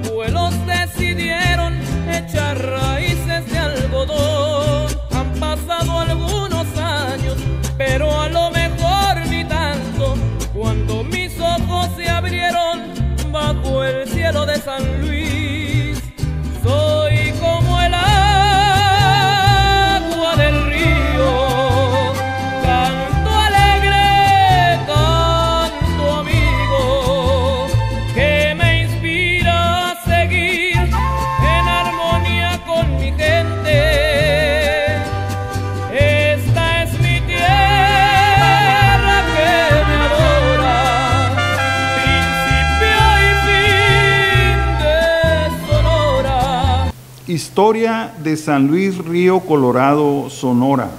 abuelos decidieron echar raíces de algodón. Han pasado algunos años, pero a lo mejor ni tanto, cuando mis ojos se abrieron bajo el cielo de San Luis. Soy como el agua del río, canto alegre, canto amigo, que me inspira a seguir en armonía con mi gente. Esta es mi tierra que me adora, principio y fin de Sonora. Historia de San Luis Río Colorado, Sonora.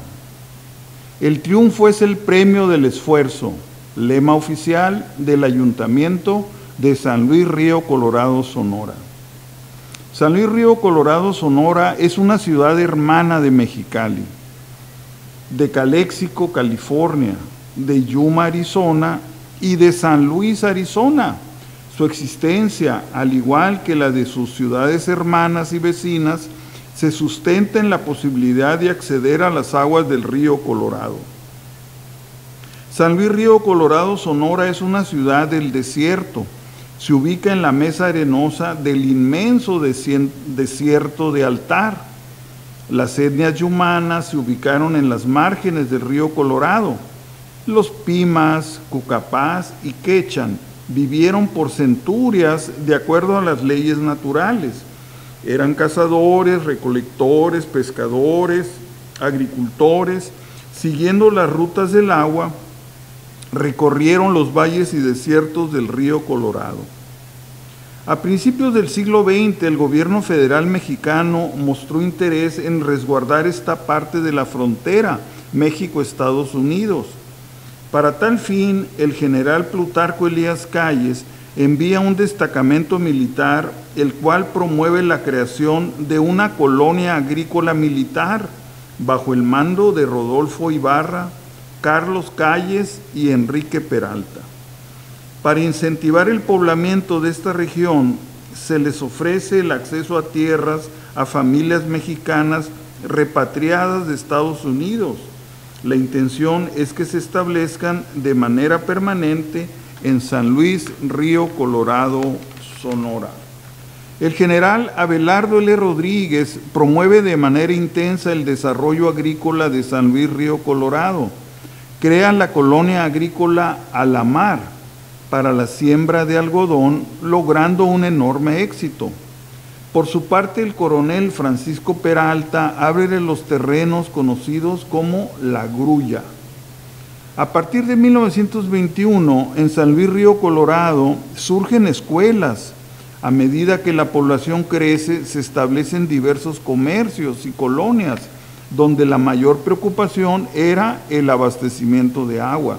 El triunfo es el premio del esfuerzo, lema oficial del Ayuntamiento de San Luis Río Colorado, Sonora. San Luis Río Colorado, Sonora es una ciudad hermana de Mexicali, de Calexico, California, de Yuma, Arizona y de San Luis, Arizona. Su existencia, al igual que la de sus ciudades hermanas y vecinas, se sustenta en la posibilidad de acceder a las aguas del río Colorado. San Luis Río Colorado, Sonora es una ciudad del desierto. Se ubica en la mesa arenosa del inmenso desierto de Altar. Las etnias yumanas se ubicaron en las márgenes del río Colorado. Los Pimas, Cucapás y Quechan vivieron por centurias de acuerdo a las leyes naturales. Eran cazadores, recolectores, pescadores, agricultores. Siguiendo las rutas del agua, recorrieron los valles y desiertos del río Colorado. A principios del siglo XX, el gobierno federal mexicano mostró interés en resguardar esta parte de la frontera México-Estados Unidos. Para tal fin, el general Plutarco Elías Calles envía un destacamento militar, el cual promueve la creación de una colonia agrícola militar bajo el mando de Rodolfo Ibarra, Carlos Calles y Enrique Peralta. Para incentivar el poblamiento de esta región, se les ofrece el acceso a tierras a familias mexicanas repatriadas de Estados Unidos. La intención es que se establezcan de manera permanente en San Luis Río Colorado, Sonora. El general Abelardo L. Rodríguez promueve de manera intensa el desarrollo agrícola de San Luis Río Colorado. Crea la colonia agrícola A la Mar para la siembra de algodón, logrando un enorme éxito. Por su parte, el coronel Francisco Peralta abre los terrenos conocidos como La Grulla. A partir de 1921, en San Luis Río Colorado, surgen escuelas. A medida que la población crece, se establecen diversos comercios y colonias, donde la mayor preocupación era el abastecimiento de agua.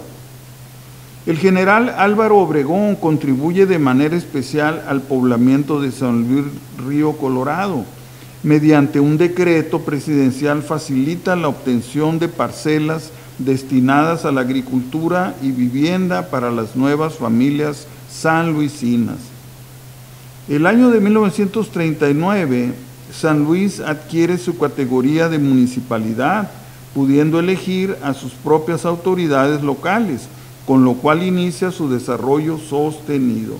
El general Álvaro Obregón contribuye de manera especial al poblamiento de San Luis Río Colorado. Mediante un decreto presidencial facilita la obtención de parcelas destinadas a la agricultura y vivienda para las nuevas familias sanluisinas. El año de 1939, San Luis adquiere su categoría de municipalidad, pudiendo elegir a sus propias autoridades locales, con lo cual inicia su desarrollo sostenido.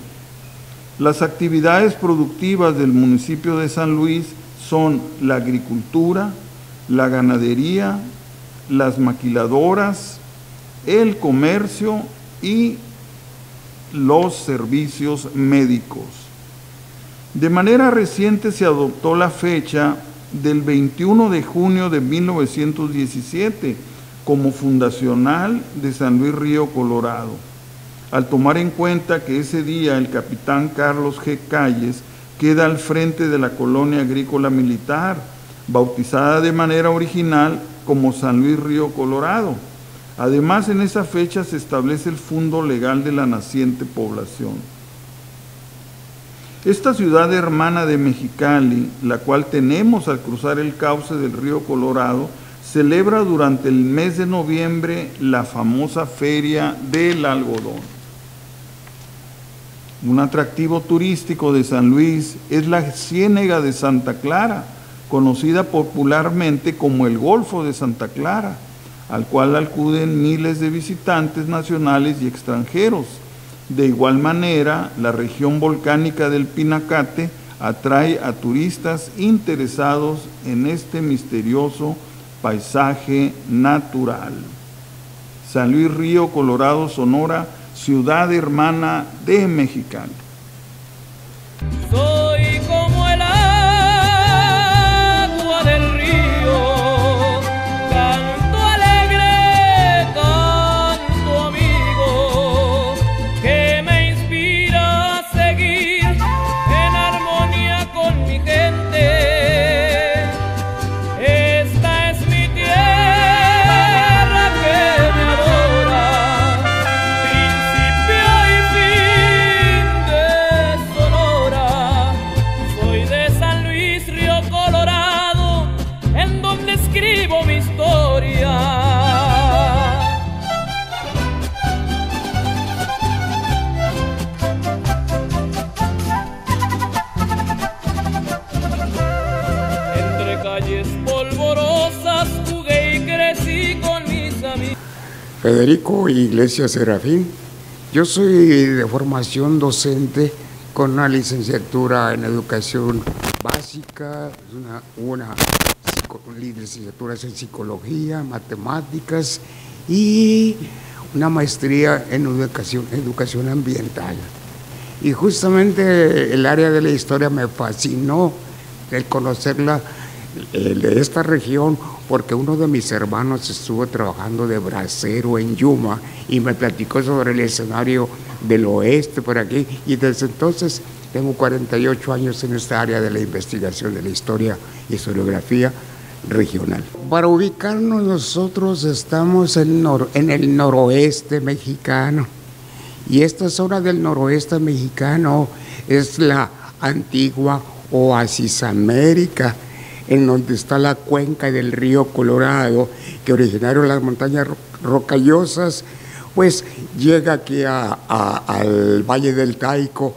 Las actividades productivas del municipio de San Luis son la agricultura, la ganadería, las maquiladoras, el comercio y los servicios médicos. De manera reciente se adoptó la fecha del 21 de junio de 1917 como fundacional de San Luis Río Colorado, al tomar en cuenta que ese día el capitán Carlos G. Calles queda al frente de la colonia agrícola militar, bautizada de manera original como San Luis Río Colorado. Además, en esa fecha se establece el fondo legal de la naciente población. Esta ciudad hermana de Mexicali, la cual tenemos al cruzar el cauce del río Colorado, celebra durante el mes de noviembre la famosa Feria del Algodón. Un atractivo turístico de San Luis es la Ciénega de Santa Clara, conocida popularmente como el Golfo de Santa Clara, al cual acuden miles de visitantes nacionales y extranjeros. De igual manera, la región volcánica del Pinacate atrae a turistas interesados en este misterioso paisaje natural. San Luis Río Colorado, Sonora, ciudad hermana de Mexicali. Soy como el agua del río, canto alegre, canto amigo, que me inspira a seguir en armonía con mi gente. Esta es mi tierra que me adora, principio y fin de Sonora. Soy de San Luis Río Colorado, en donde escribo mi historia. Entre calles polvorosas jugué y crecí con mis amigos. Federico Iglesias Serafín. Yo soy de formación docente con una licenciatura en educación básica, una licenciatura en psicología, matemáticas y una maestría en educación ambiental. Y justamente el área de la historia me fascinó el conocerla de esta región, porque uno de mis hermanos estuvo trabajando de bracero en Yuma y me platicó sobre el escenario del oeste por aquí, y desde entonces tengo 48 años en esta área de la investigación de la historia y historiografía regional. Para ubicarnos, nosotros estamos en el noroeste mexicano, y esta zona del noroeste mexicano es la antigua Oasis América, en donde está la cuenca del río Colorado, que originaron las montañas rocallosas, pues llega aquí al Valle del Taico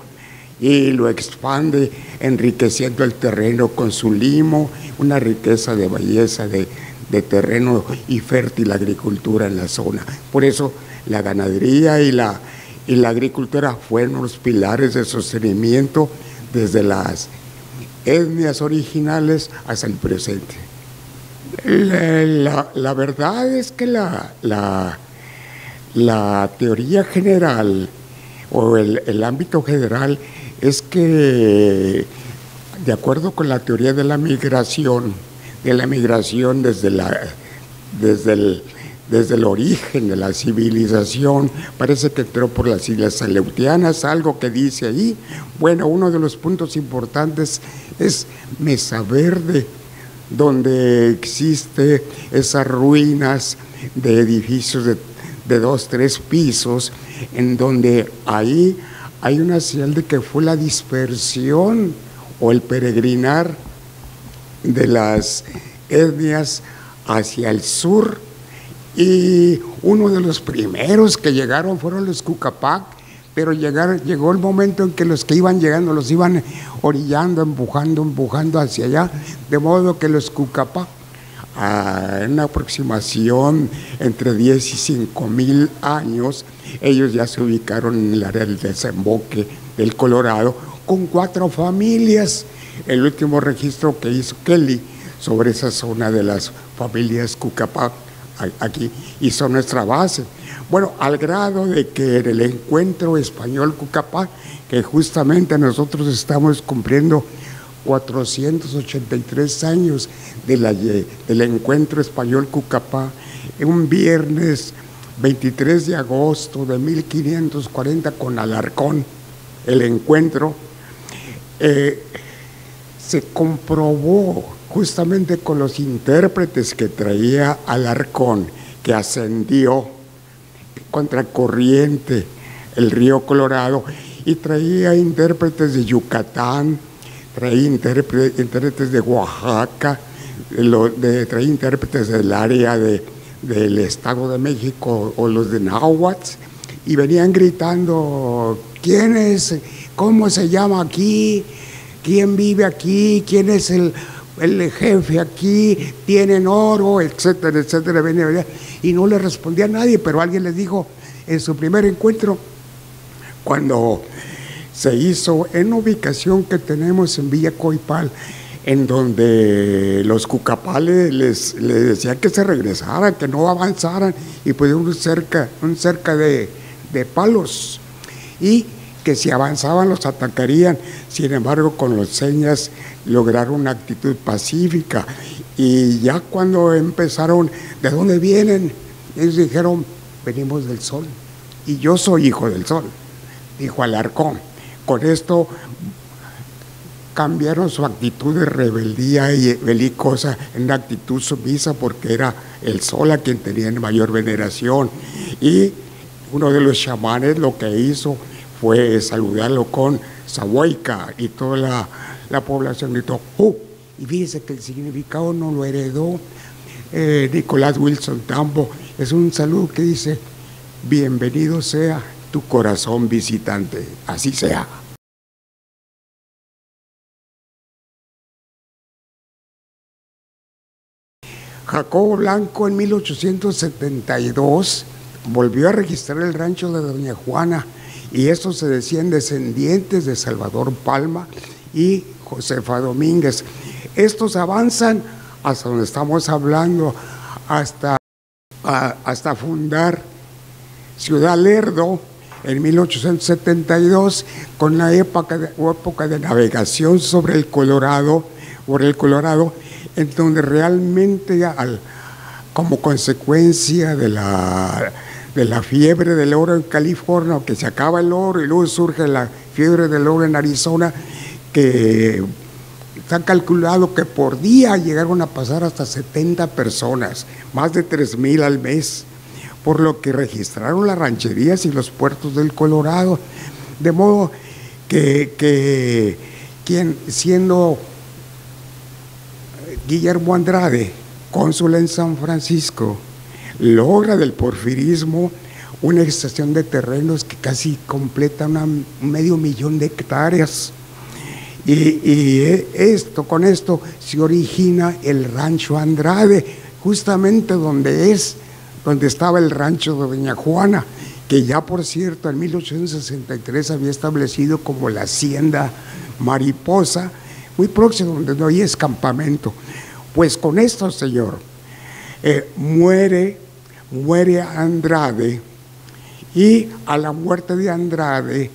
y lo expande, enriqueciendo el terreno con su limo, una riqueza de belleza de terreno y fértil agricultura en la zona. Por eso la ganadería y la agricultura fueron los pilares de sostenimiento desde las etnias originales hasta el presente. La verdad es que la teoría general o el ámbito general es que, de acuerdo con la teoría de la migración desde el origen de la civilización, parece que entró por las Islas Aleutianas, algo que dice ahí. Bueno, uno de los puntos importantes es Mesa Verde, donde existe esas ruinas de edificios de 2, 3 pisos, en donde ahí hay una señal de que fue la dispersión o el peregrinar de las etnias hacia el sur, y uno de los primeros que llegaron fueron los Cucapac, pero llegó el momento en que los que iban llegando los iban orillando, empujando hacia allá, de modo que los Cucapac, en una aproximación entre 10 y 5,000 años, ellos ya se ubicaron en el área del desemboque del Colorado con 4 familias. El último registro que hizo Kelly sobre esa zona de las familias Cucapac aquí hizo nuestra base. Bueno, al grado de que en el encuentro español Cucapac, que justamente nosotros estamos cumpliendo 483 años del encuentro español Cucapac, en un viernes 23 de agosto de 1540 con Alarcón, el encuentro, se comprobó justamente con los intérpretes que traía Alarcón, que ascendió contracorriente el río Colorado y traía intérpretes de Yucatán, traía intérpretes de Oaxaca, traía intérpretes del área del Estado de México o los de Náhuatl, y venían gritando: ¿quién es ¿cómo se llama aquí? ¿Quién vive aquí? ¿Quién es el jefe aquí? ¿Tienen oro? Etcétera, etcétera. Y no le respondía a nadie, pero alguien les dijo en su primer encuentro, cuando se hizo en una ubicación que tenemos en Villa Coipal, en donde los cucapales les decían que se regresaran, que no avanzaran, y pusieron un cerca de palos, y que si avanzaban los atacarían. Sin embargo, con las señas lograron una actitud pacífica. Y ya cuando empezaron, ¿de dónde vienen? Ellos dijeron, venimos del sol, y yo soy hijo del sol, dijo Alarcón. Con esto cambiaron su actitud de rebeldía y belicosa en una actitud sumisa, porque era el sol a quien tenían mayor veneración. Y uno de los chamanes lo que hizo fue saludarlo con Zahuayca, y toda la población gritó ¡oh! Y fíjese que el significado no lo heredó Nicolás Wilson Tambo. Es un saludo que dice: bienvenido sea tu corazón visitante, así sea. Jacobo Blanco en 1872 volvió a registrar el rancho de Doña Juana, y estos se decían descendientes de Salvador Palma y Josefa Domínguez. Estos avanzan hasta donde estamos hablando, hasta fundar Ciudad Lerdo en 1872, con la época de navegación sobre el Colorado, en donde realmente como consecuencia de la fiebre del oro en California, que se acaba el oro y luego surge la fiebre del oro en Arizona, que está calculado que por día llegaron a pasar hasta 70 personas, más de 3,000 al mes, por lo que registraron las rancherías y los puertos del Colorado, de modo que quien, siendo Guillermo Andrade, cónsul en San Francisco, logra del porfirismo una extensión de terrenos que casi completa un 500,000 de hectáreas. Y con esto se origina el Rancho Andrade, justamente donde estaba el rancho de Doña Juana, que ya, por cierto, en 1863 había establecido como la Hacienda Mariposa, muy próximo, donde no había campamento. Pues con esto, señor, muere Andrade, y a la muerte de Andrade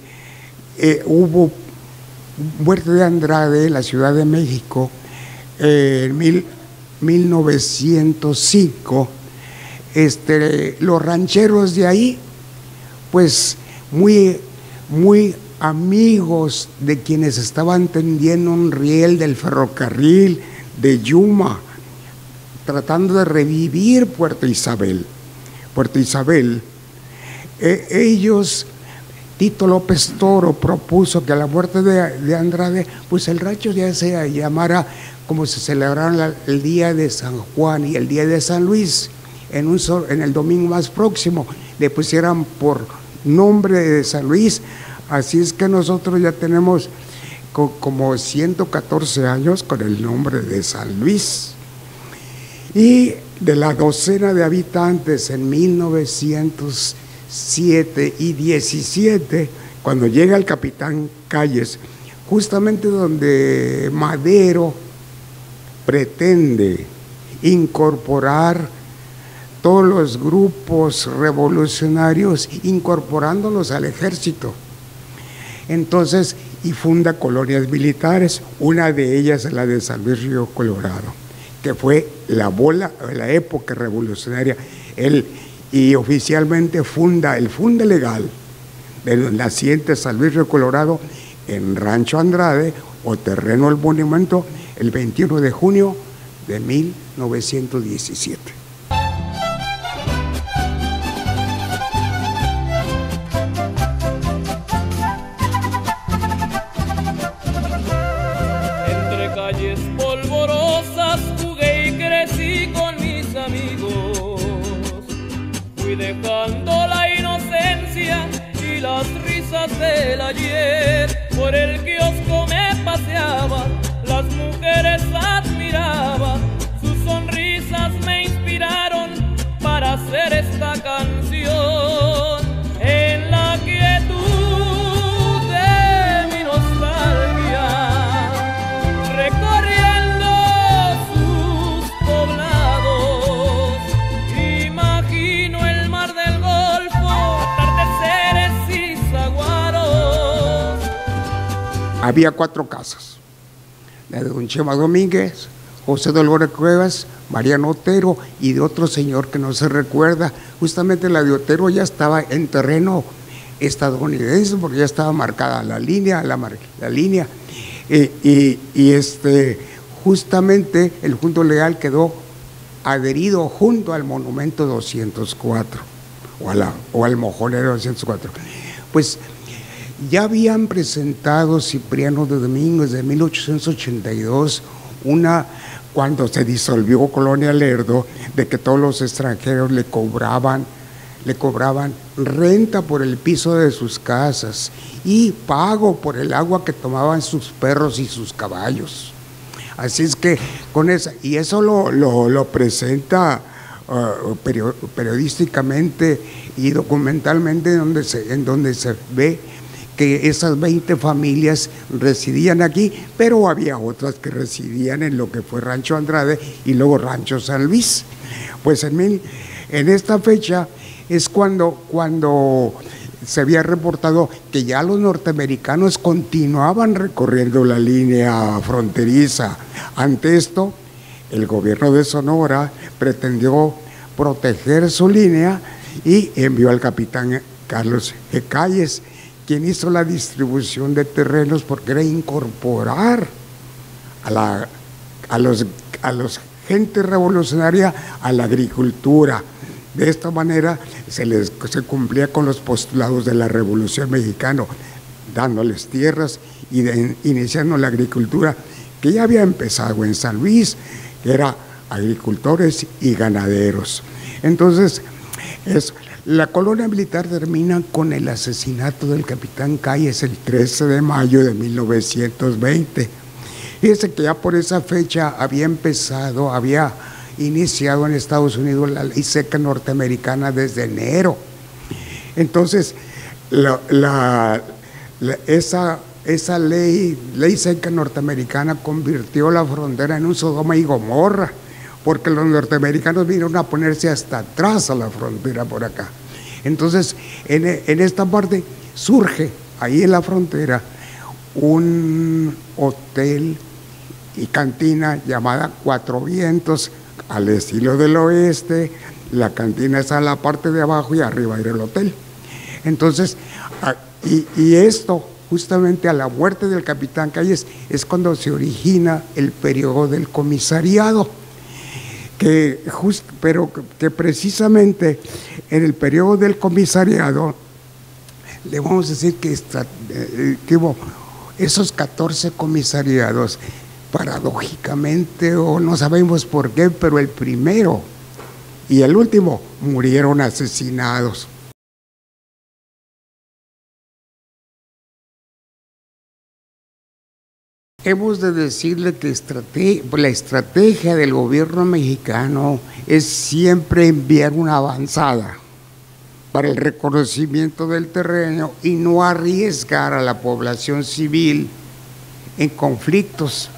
hubo muerte de Andrade en la Ciudad de México en 1905. Los rancheros de ahí, pues muy amigos de quienes estaban tendiendo un riel del ferrocarril de Yuma, tratando de revivir Puerto Isabel. Ellos, Tito López Toro propuso que a la muerte de Andrade, pues el rancho ya se llamara como se celebraron el día de San Juan y el día de San Luis, en el domingo más próximo, le pusieran por nombre de San Luis. Así es que nosotros ya tenemos como 114 años con el nombre de San Luis. Y de la docena de habitantes en 1907 y 17, cuando llega el capitán Calles, justamente donde Madero pretende incorporar todos los grupos revolucionarios, incorporándolos al ejército. Entonces, y funda colonias militares, una de ellas es la de San Luis Río Colorado, que fue la época revolucionaria. Y oficialmente funda legal del naciente San Luis Río Colorado en Rancho Andrade, o terreno del monumento, el 21 de junio de 1917. Dejando la inocencia y las risas del ayer, por el kiosco me paseaba, las mujeres admiraba, sus sonrisas me inspiraron para hacer esta canción. En la quietud de mi nostalgia, recorriendo sus poblados, imagino el mar del Golfo, atardeceres y saguaros. Había 4 casas: la de don Chema Domínguez, José Dolores Cuevas, Mariano Otero y de otro señor que no se recuerda. Justamente la de Otero ya estaba en terreno estadounidense porque ya estaba marcada la línea, justamente el Junto Legal quedó adherido junto al Monumento 204 o al Mojonero 204. Pues ya habían presentado Cipriano de Domínguez de 1882 cuando se disolvió Colonia Lerdo, de que todos los extranjeros le cobraban renta por el piso de sus casas y pago por el agua que tomaban sus perros y sus caballos. Así es que y eso lo presenta periodísticamente y documentalmente, en donde se ve que esas 20 familias residían aquí, pero había otras que residían en lo que fue Rancho Andrade y luego Rancho San Luis. Pues en esta fecha es cuando se había reportado que ya los norteamericanos continuaban recorriendo la línea fronteriza. Ante esto, el gobierno de Sonora pretendió proteger su línea y envió al capitán Carlos G. Calles, quien hizo la distribución de terrenos porque era incorporar a los gente revolucionaria a la agricultura. De esta manera se cumplía con los postulados de la Revolución Mexicana, dándoles tierras y iniciando la agricultura que ya había empezado en San Luis, que era agricultores y ganaderos. Entonces, la colonia militar termina con el asesinato del capitán Calles el 13 de mayo de 1920. Fíjese que ya por esa fecha había iniciado en Estados Unidos la ley seca norteamericana desde enero. Entonces, esa ley seca norteamericana convirtió la frontera en un Sodoma y Gomorra, porque los norteamericanos vinieron a ponerse hasta atrás a la frontera por acá. Entonces, en esta parte surge ahí en la frontera un hotel y cantina llamada Cuatro Vientos, al estilo del oeste. La cantina está en la parte de abajo y arriba era el hotel. Entonces, y esto, justamente a la muerte del capitán Calles, es cuando se origina el periodo del comisariado, pero que precisamente en el periodo del comisariado, le vamos a decir que hubo esos 14 comisariados, paradójicamente, o no sabemos por qué, pero el primero y el último murieron asesinados. Hemos de decirle que la estrategia del gobierno mexicano es siempre enviar una avanzada para el reconocimiento del terreno y no arriesgar a la población civil en conflictos.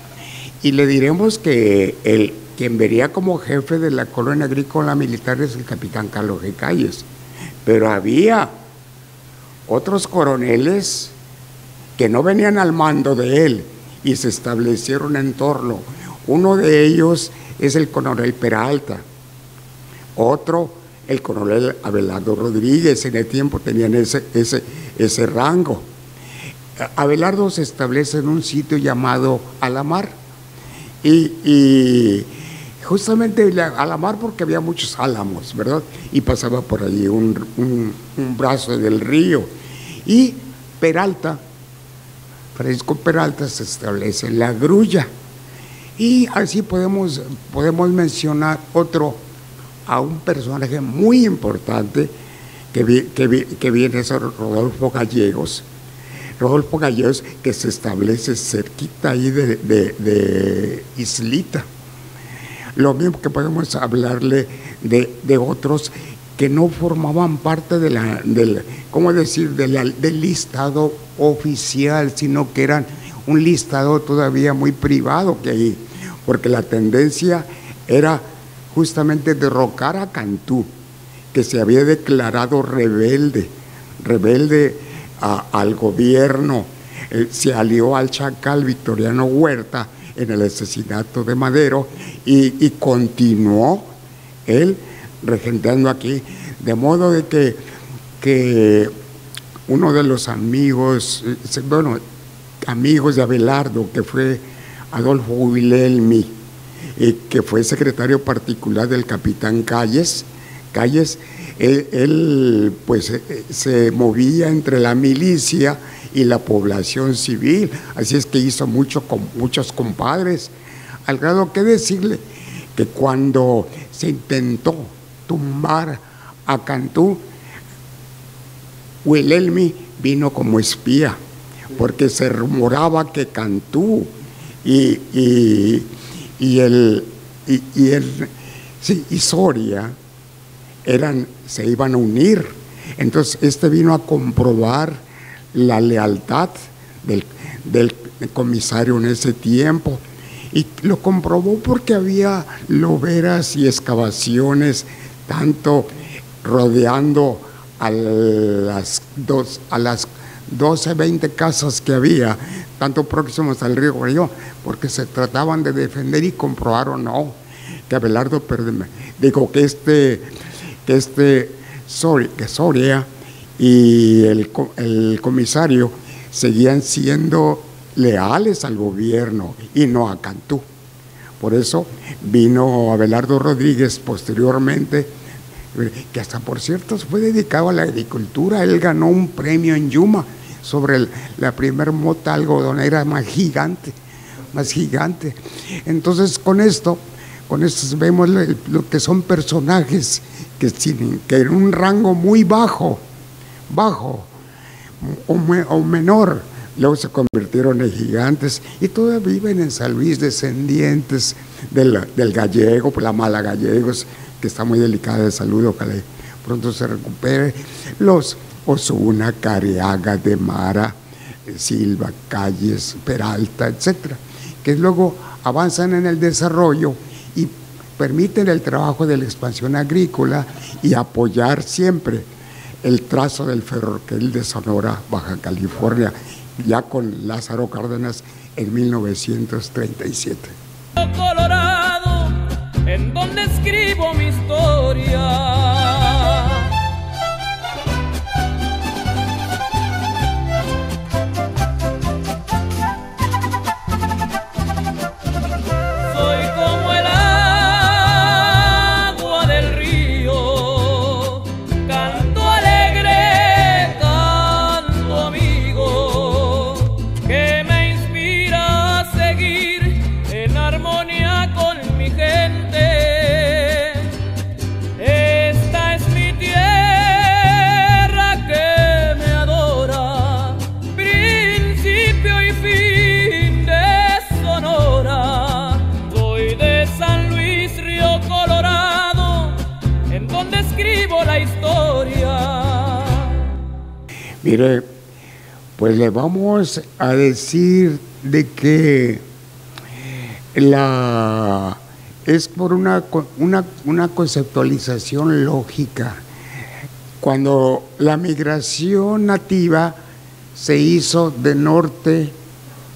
Y le diremos que quien vería como jefe de la colonia agrícola militar es el capitán Carlos G. Calles, pero había otros coroneles que no venían al mando de él y se establecieron en torno. Uno de ellos es el coronel Peralta, otro el coronel Abelardo Rodríguez. En el tiempo tenían ese rango. Abelardo se establece en un sitio llamado Alamar y justamente Alamar porque había muchos álamos, ¿verdad? Y pasaba por allí un brazo del río. Y Peralta, Francisco Peralta, se establece en La Grulla. Y así podemos mencionar a un personaje muy importante que viene a ser Rodolfo Gallegos. Rodolfo Gallegos, que se establece cerquita ahí de Islita. Lo mismo que podemos hablarle de otros que no formaban parte del listado oficial, sino que eran un listado todavía muy privado que hay, porque la tendencia era justamente derrocar a Cantú, que se había declarado rebelde al gobierno, se alió al chacal Victoriano Huerta en el asesinato de Madero y continuó él regenteando aquí, de modo de que uno de los amigos de Abelardo, que fue Adolfo Guilelmi, que fue secretario particular del capitán Calles, él pues se movía entre la milicia y la población civil, así es que hizo muchos compadres, al grado que decirle que cuando se intentó tumbar a Cantú, Guilelmi vino como espía, porque se rumoraba que Cantú y Soria se iban a unir. Entonces vino a comprobar la lealtad del comisario en ese tiempo, y lo comprobó porque había loberas y excavaciones tanto rodeando a las 12, 20 casas que había, tanto próximos al río Guayó, porque se trataban de defender, y comprobaron que Abelardo que Soria y el comisario seguían siendo leales al gobierno y no a Cantú. Por eso vino Abelardo Rodríguez posteriormente, que hasta por cierto fue dedicado a la agricultura. Él ganó un premio en Yuma sobre la primer mota algodonera más gigante. Entonces con esto vemos lo que son personajes que en un rango muy bajo o menor, luego se convirtieron en gigantes, y todavía viven en San Luis descendientes del gallego, la Mala Gallegos, que está muy delicada de salud, ojalá pronto se recupere, los Osuna, Careaga, De Mara, Silva, Calles, Peralta, etcétera, que luego avanzan en el desarrollo y permiten el trabajo de la expansión agrícola y apoyar siempre el trazo del ferrocarril de Sonora, Baja California, ya con Lázaro Cárdenas en 1937. Colorado, en donde escribo mi historia. Mire, pues le vamos a decir de que es por una conceptualización lógica. Cuando la migración nativa se hizo de norte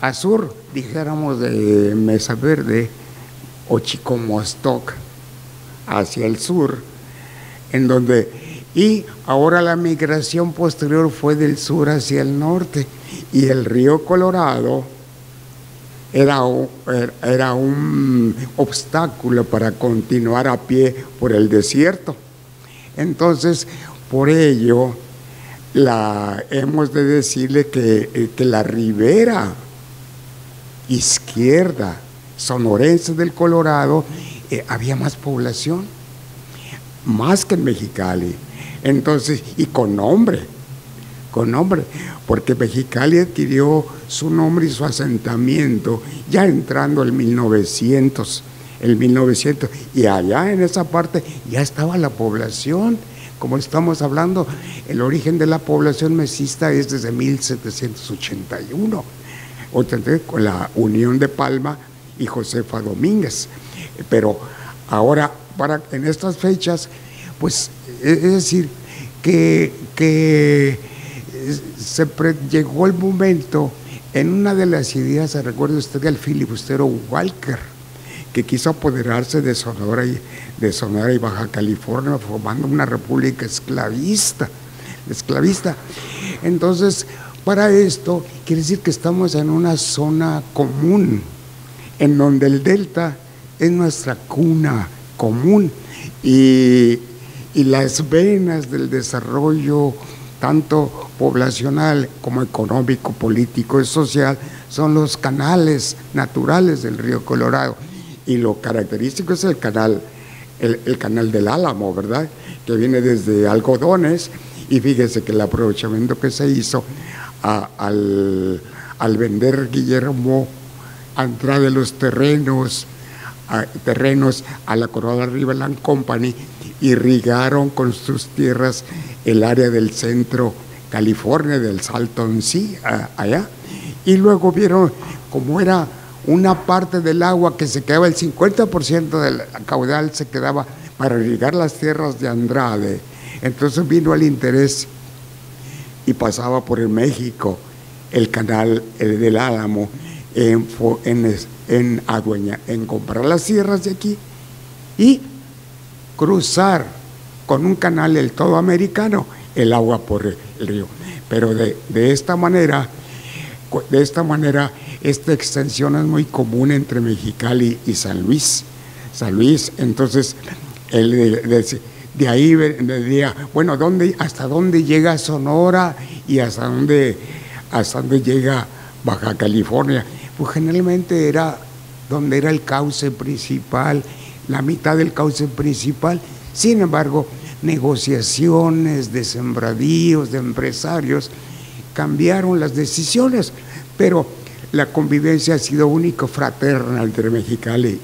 a sur, dijéramos de Mesa Verde o Chicomostoc hacia el sur, en donde... Y ahora la migración posterior fue del sur hacia el norte, y el río Colorado era un obstáculo para continuar a pie por el desierto. Entonces, por ello, hemos de decirle que la ribera izquierda sonorense del Colorado había más población, más que en Mexicali. Entonces, y con nombre, con nombre, porque Mexicali adquirió su nombre y su asentamiento ya entrando el 1900, y allá en esa parte ya estaba la población. Como estamos hablando, el origen de la población mexista es desde 1781, con la unión de Palma y Josefa Domínguez. Pero ahora, en estas fechas, pues es decir, que llegó el momento, en una de las ideas, se recuerda usted del filibustero Walker, que quiso apoderarse de Sonora y Baja California, formando una república esclavista. Entonces, para esto, quiere decir que estamos en una zona común, en donde el delta es nuestra cuna común, y las venas del desarrollo, tanto poblacional como económico, político y social, son los canales naturales del río Colorado. Y lo característico es el canal del Álamo, ¿verdad?, que viene desde Algodones. Y fíjese que el aprovechamiento que se hizo al vender Guillermo Andrade los terrenos a la Colorado River Land Company, irrigaron con sus tierras el área del centro California, del Salton Sea, allá. Y luego vieron cómo era una parte del agua que se quedaba, el 50% del caudal se quedaba para irrigar las tierras de Andrade. Entonces vino el interés y pasaba por el México el canal del Álamo en comprar las tierras de aquí y cruzar con un canal el todo americano el agua por el río. Pero de esta manera esta extensión es muy común entre Mexicali y San Luis. Entonces de ahí vendría, bueno, hasta dónde llega Sonora y hasta dónde llega Baja California. Pues generalmente era donde era el cauce principal, la mitad del cauce principal. Sin embargo, negociaciones de sembradíos, de empresarios, cambiaron las decisiones, pero la convivencia ha sido única, fraterna entre Mexicali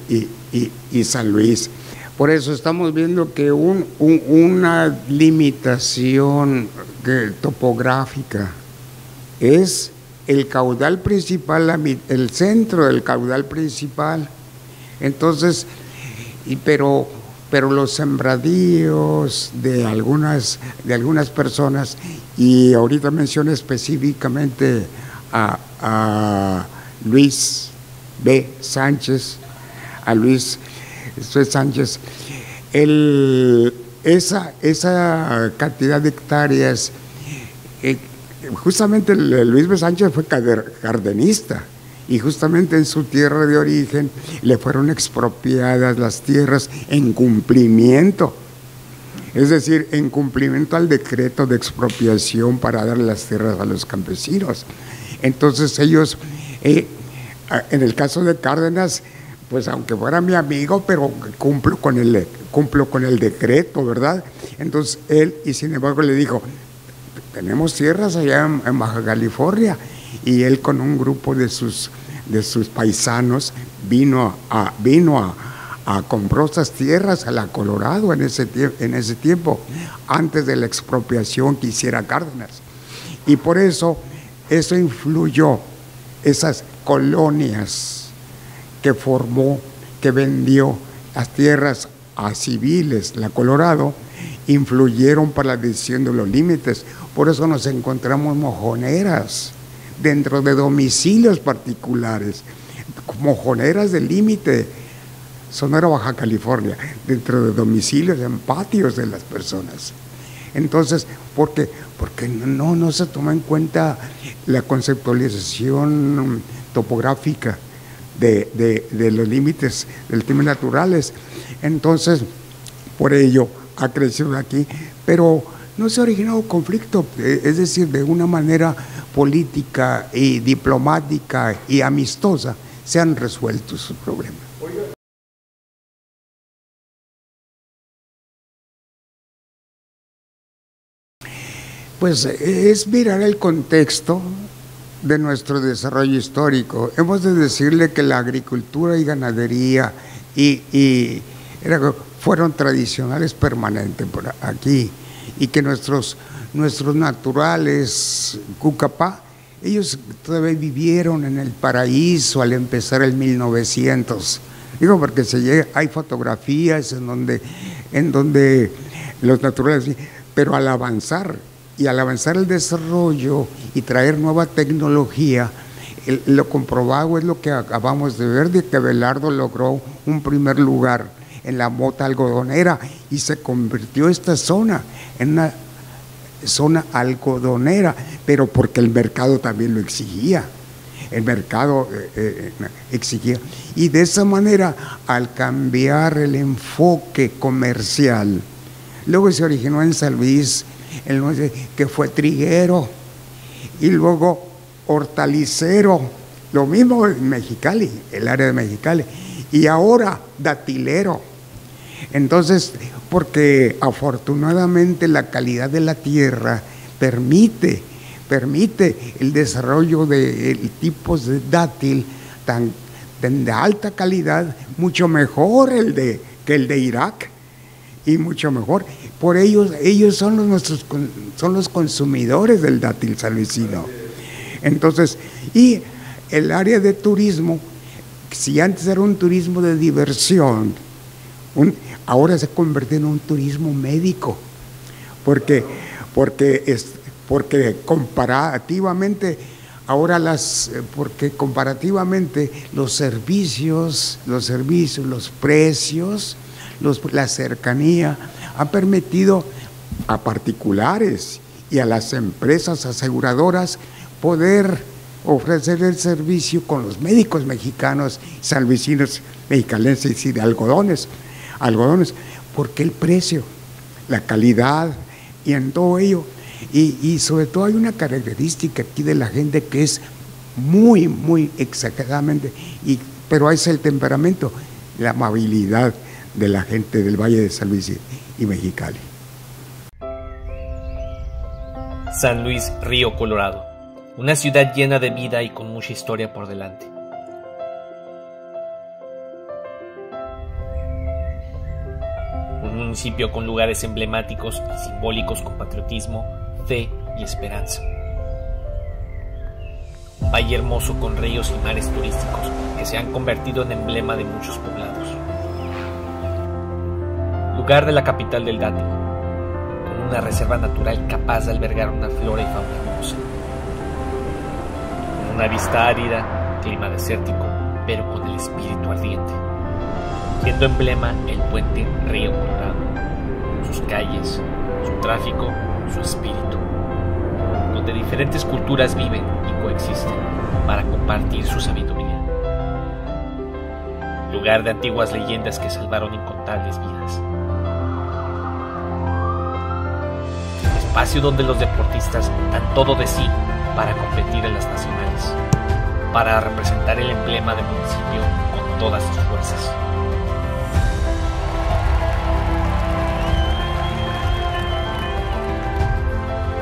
y San Luis. Por eso estamos viendo que una limitación topográfica es el caudal principal, el centro del caudal principal. Entonces, pero los sembradíos de algunas personas, y ahorita menciono específicamente a Luis B. Sánchez, esa cantidad de hectáreas, justamente Luis B. Sánchez fue cardenista, y justamente en su tierra de origen le fueron expropiadas las tierras en cumplimiento, es decir, en cumplimiento al decreto de expropiación para dar las tierras a los campesinos. Entonces ellos, en el caso de Cárdenas, pues aunque fuera mi amigo, pero cumplo con el decreto, ¿verdad? Entonces él, y sin embargo le dijo, tenemos tierras allá en Baja California, y él con un grupo de sus paisanos vino a comprar esas tierras a la Colorado en ese tiempo, antes de la expropiación que hiciera Cárdenas. Y por eso influyó, esas colonias que vendió las tierras a civiles, la Colorado, influyeron para la decisión de los límites. Por eso nos encontramos mojoneras dentro de domicilios particulares, mojoneras del límite Sonora, Baja California, dentro de domicilios, en patios de las personas. Entonces, porque no se toma en cuenta la conceptualización topográfica de los límites del tema naturales. Entonces, por ello ha crecido aquí, pero no se ha originado conflicto, es decir, de una manera política y diplomática y amistosa se han resuelto sus problemas. Pues es mirar el contexto de nuestro desarrollo histórico. Hemos de decirle que la agricultura y ganadería fueron tradicionales permanentes por aquí, y que nuestros naturales Cucapá, ellos todavía vivieron en el paraíso al empezar el 1900. Digo porque hay fotografías en donde los naturales, pero al avanzar el desarrollo y traer nueva tecnología, lo comprobado es lo que acabamos de ver, de que Abelardo logró un primer lugar en la mota algodonera y se convirtió esta zona en una zona algodonera, pero porque el mercado también lo exigía. El mercado exigía. Y de esa manera, al cambiar el enfoque comercial, luego se originó en San Luis, que fue triguero, y luego hortalicero, lo mismo en Mexicali, el área de Mexicali, y ahora datilero. Entonces, porque afortunadamente la calidad de la tierra permite el desarrollo de tipos de dátil de alta calidad, mucho mejor que el de Irak, y mucho mejor. Por ellos son los consumidores del dátil salvicino. Entonces, y el área de turismo, si antes era un turismo de diversión, ahora se convierte en un turismo médico, porque comparativamente los servicios, los precios, la cercanía han permitido a particulares y a las empresas aseguradoras poder ofrecer el servicio con los médicos mexicanos, salvicinos, mexicalenses y de algodones, porque el precio, la calidad y en todo ello, y sobre todo hay una característica aquí de la gente que es muy, muy exageradamente, pero es el temperamento, la amabilidad de la gente del Valle de San Luis y Mexicali. San Luis Río Colorado, una ciudad llena de vida y con mucha historia por delante. Un municipio con lugares emblemáticos y simbólicos con patriotismo, fe y esperanza. Un valle hermoso con ríos y mares turísticos que se han convertido en emblema de muchos poblados. Lugar de la capital del dátil, con una reserva natural capaz de albergar una flora y fauna hermosa. Con una vista árida, clima desértico, pero con el espíritu ardiente. Siendo emblema el puente Río Colorado, sus calles, su tráfico, su espíritu, donde diferentes culturas viven y coexisten para compartir su sabiduría. Lugar de antiguas leyendas que salvaron incontables vidas. Espacio donde los deportistas dan todo de sí para competir en las nacionales, para representar el emblema del municipio con todas sus fuerzas.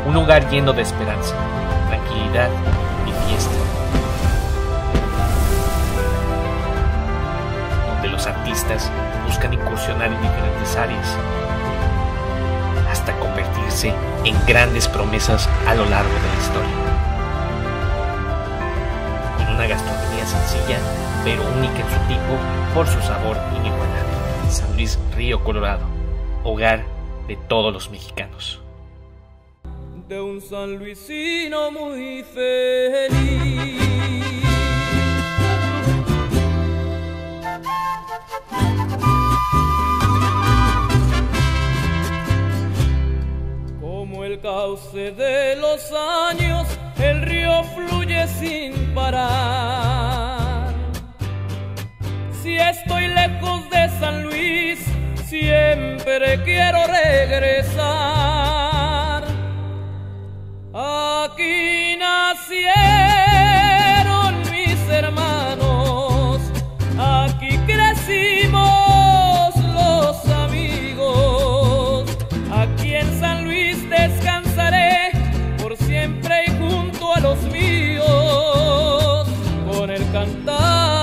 Un lugar lleno de esperanza, tranquilidad y fiesta, donde los artistas buscan incursionar en diferentes áreas hasta convertirse en grandes promesas a lo largo de la historia. Con una gastronomía sencilla, pero única en su tipo por su sabor inigualable. San Luis Río Colorado, hogar de todos los mexicanos. De un sanluisino muy feliz. Como el cauce de los años, el río fluye sin parar. Si estoy lejos de San Luis, siempre quiero regresar. Aquí nacieron mis hermanos, aquí crecimos los amigos, aquí en San Luis descansaré cantar.